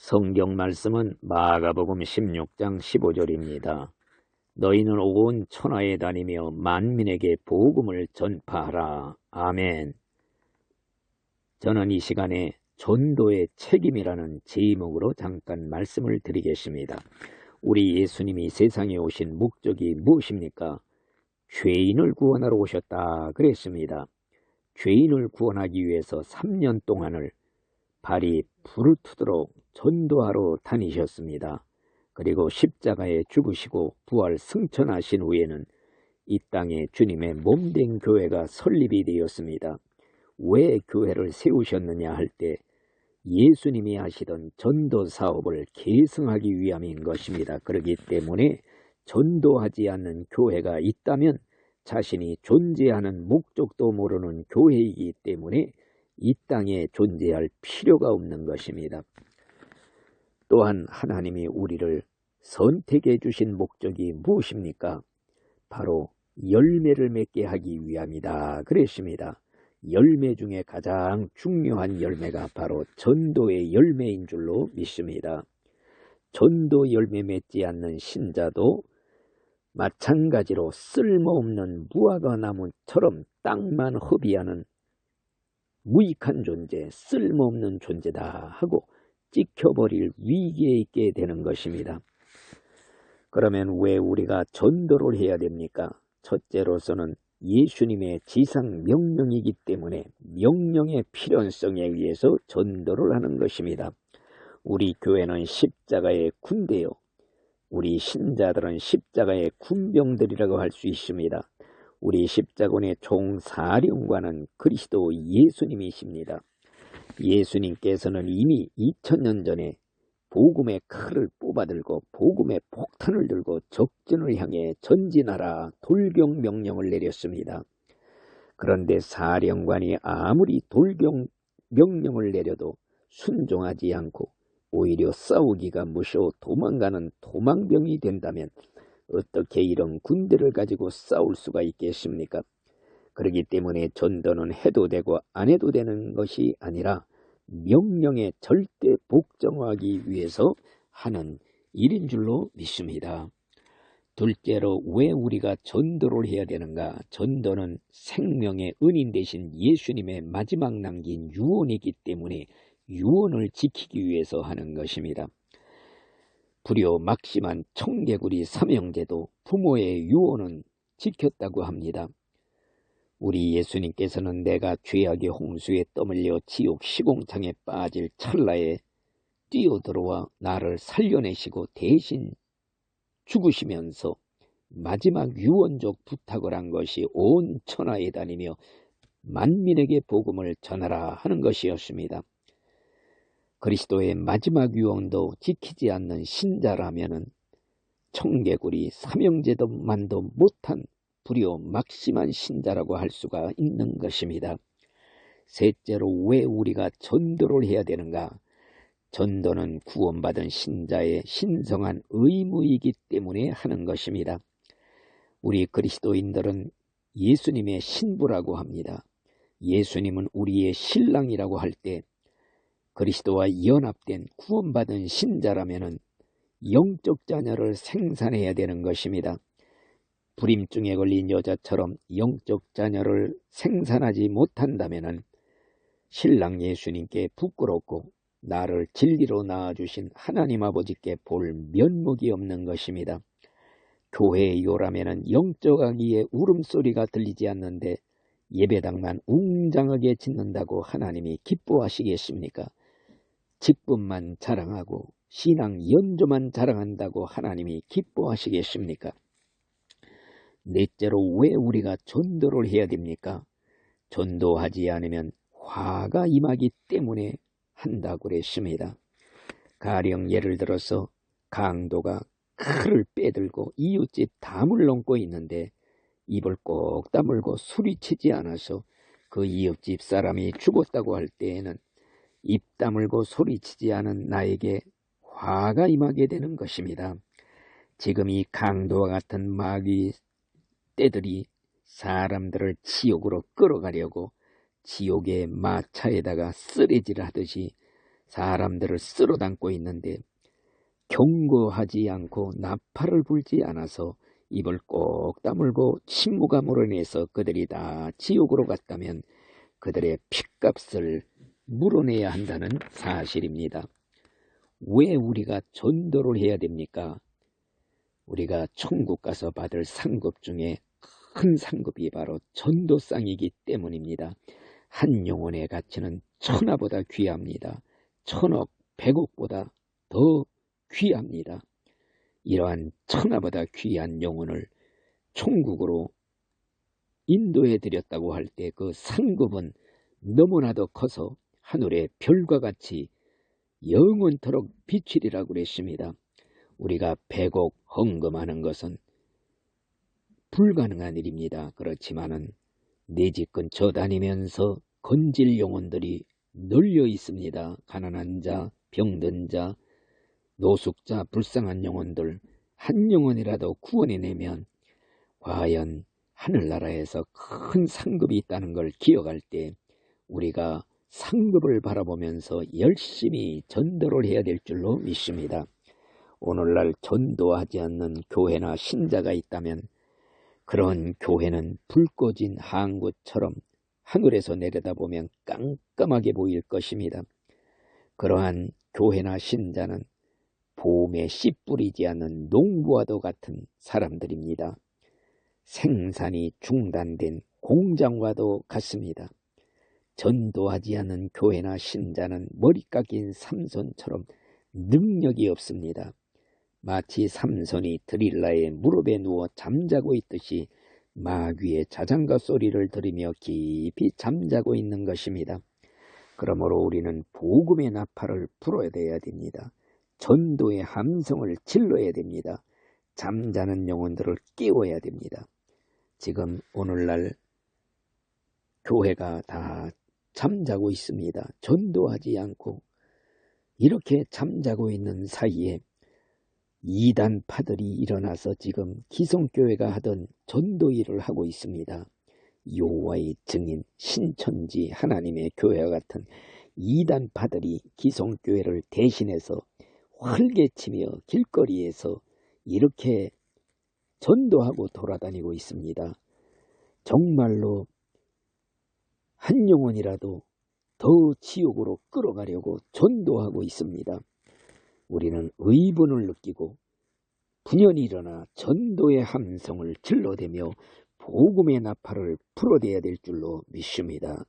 성경 말씀은 마가복음 16장 15절입니다. 너희는 온 천하에 다니며 만민에게 복음을 전파하라. 아멘. 저는 이 시간에 전도의 책임이라는 제목으로 잠깐 말씀을 드리겠습니다. 우리 예수님이 세상에 오신 목적이 무엇입니까? 죄인을 구원하러 오셨다 그랬습니다. 죄인을 구원하기 위해서 3년 동안을 발이 부르트도록 전도하러 다니셨습니다. 그리고 십자가에 죽으시고 부활 승천하신 후에는 이 땅에 주님의 몸된 교회가 설립이 되었습니다. 왜 교회를 세우셨느냐 할 때 예수님이 하시던 전도 사업을 계승하기 위함인 것입니다. 그렇기 때문에 전도하지 않는 교회가 있다면 자신이 존재하는 목적도 모르는 교회이기 때문에 이 땅에 존재할 필요가 없는 것입니다. 또한 하나님이 우리를 선택해 주신 목적이 무엇입니까? 바로 열매를 맺게 하기 위함이다 그랬습니다. 열매 중에 가장 중요한 열매가 바로 전도의 열매인 줄로 믿습니다. 전도 열매 맺지 않는 신자도 마찬가지로 쓸모없는 무화과 나무처럼 땅만 허비하는 무익한 존재, 쓸모없는 존재다 하고 찍혀버릴 위기에 있게 되는 것입니다. 그러면 왜 우리가 전도를 해야 됩니까? 첫째로서는 예수님의 지상 명령이기 때문에 명령의 필연성에 의해서 전도를 하는 것입니다. 우리 교회는 십자가의 군대요. 우리 신자들은 십자가의 군병들이라고 할 수 있습니다. 우리 십자군의 총사령관은 그리스도 예수님이십니다. 예수님께서는 이미 2000년 전에 복음의 칼을 뽑아들고 복음의 폭탄을 들고 적진을 향해 전진하라 돌격 명령을 내렸습니다. 그런데 사령관이 아무리 돌격 명령을 내려도 순종하지 않고 오히려 싸우기가 무서워 도망가는 도망병이 된다면 어떻게 이런 군대를 가지고 싸울 수가 있겠습니까? 그렇기 때문에 전도는 해도 되고 안 해도 되는 것이 아니라 명령에 절대 복종하기 위해서 하는 일인 줄로 믿습니다. 둘째로 왜 우리가 전도를 해야 되는가? 전도는 생명의 은인 되신 예수님의 마지막 남긴 유언이기 때문에 유언을 지키기 위해서 하는 것입니다. 불효 막심한 청개구리 삼형제도 부모의 유언은 지켰다고 합니다. 우리 예수님께서는 내가 죄악의 홍수에 떠밀려 지옥 시공창에 빠질 찰나에 뛰어들어와 나를 살려내시고 대신 죽으시면서 마지막 유언적 부탁을 한 것이 온 천하에 다니며 만민에게 복음을 전하라 하는 것이었습니다. 그리스도의 마지막 유언도 지키지 않는 신자라면은 청개구리 삼형제만도 못한 불효 막심한 신자라고 할 수가 있는 것입니다. 셋째로 왜 우리가 전도를 해야 되는가? 전도는 구원받은 신자의 신성한 의무이기 때문에 하는 것입니다. 우리 그리스도인들은 예수님의 신부라고 합니다. 예수님은 우리의 신랑이라고 할 때 그리스도와 연합된 구원받은 신자라면은 영적 자녀를 생산해야 되는 것입니다. 불임증에 걸린 여자처럼 영적 자녀를 생산하지 못한다면 신랑 예수님께 부끄럽고 나를 진리로 낳아주신 하나님 아버지께 볼 면목이 없는 것입니다. 교회에 오라면 영적 아기의 울음소리가 들리지 않는데 예배당만 웅장하게 짓는다고 하나님이 기뻐하시겠습니까? 직분만 자랑하고 신앙 연조만 자랑한다고 하나님이 기뻐하시겠습니까? 넷째로 왜 우리가 전도를 해야 됩니까? 전도하지 않으면 화가 임하기 때문에 한다고 그랬습니다. 가령 예를 들어서 강도가 칼을 빼들고 이웃집 담을 넘고 있는데 입을 꼭 다물고 소리치지 않아서 그 이웃집 사람이 죽었다고 할 때에는 입 다물고 소리치지 않은 나에게 화가 임하게 되는 것입니다. 지금 이 강도와 같은 마귀 떼들이 사람들을 지옥으로 끌어가려고 지옥의 마차에다가 쓰레질 하듯이 사람들을 쓸어담고 있는데 경고하지 않고 나팔을 불지 않아서 입을 꼭 다물고 침묵함으로 인해서 그들이 다 지옥으로 갔다면 그들의 핏값을 물어내야 한다는 사실입니다. 왜 우리가 전도를 해야 됩니까? 우리가 천국 가서 받을 상급 중에 큰 상급이 바로 전도상이기 때문입니다. 한 영혼의 가치는 천하보다 귀합니다. 천억, 백억보다 더 귀합니다. 이러한 천하보다 귀한 영혼을 천국으로 인도해 드렸다고 할 때 그 상급은 너무나도 커서 하늘의 별과 같이 영원토록 비치리라고 그랬습니다. 우리가 100억 헌금하는 것은 불가능한 일입니다. 그렇지만은 내 집 근처 다니면서 건질 영혼들이 널려 있습니다. 가난한 자, 병든 자, 노숙자, 불쌍한 영혼들 한 영혼이라도 구원해내면 과연 하늘나라에서 큰 상급이 있다는 걸 기억할 때 우리가 상급을 바라보면서 열심히 전도를 해야 될 줄로 믿습니다. 오늘날 전도하지 않는 교회나 신자가 있다면 그런 교회는 불 꺼진 항구처럼 하늘에서 내려다보면 깜깜하게 보일 것입니다. 그러한 교회나 신자는 봄에 씨 뿌리지 않는 농부와도 같은 사람들입니다. 생산이 중단된 공장과도 같습니다. 전도하지 않는 교회나 신자는 머리 깎인 삼손처럼 능력이 없습니다. 마치 삼손이 드릴라의 무릎에 누워 잠자고 있듯이 마귀의 자장가 소리를 들으며 깊이 잠자고 있는 것입니다. 그러므로 우리는 복음의 나팔을 불어야 됩니다. 전도의 함성을 질러야 됩니다. 잠자는 영혼들을 깨워야 됩니다. 지금 오늘날 교회가 다 잠자고 있습니다. 전도하지 않고 이렇게 잠자고 있는 사이에 이단파들이 일어나서 지금 기성교회가 하던 전도 일을 하고 있습니다. 여호와의 증인, 신천지 하나님의 교회와 같은 이단파들이 기성교회를 대신해서 활개치며 길거리에서 이렇게 전도하고 돌아다니고 있습니다. 정말로 한 영혼이라도 더 지옥으로 끌어가려고 전도하고 있습니다. 우리는 의분을 느끼고 분연히 일어나 전도의 함성을 질러대며 복음의 나팔을 불어대야 될 줄로 믿습니다.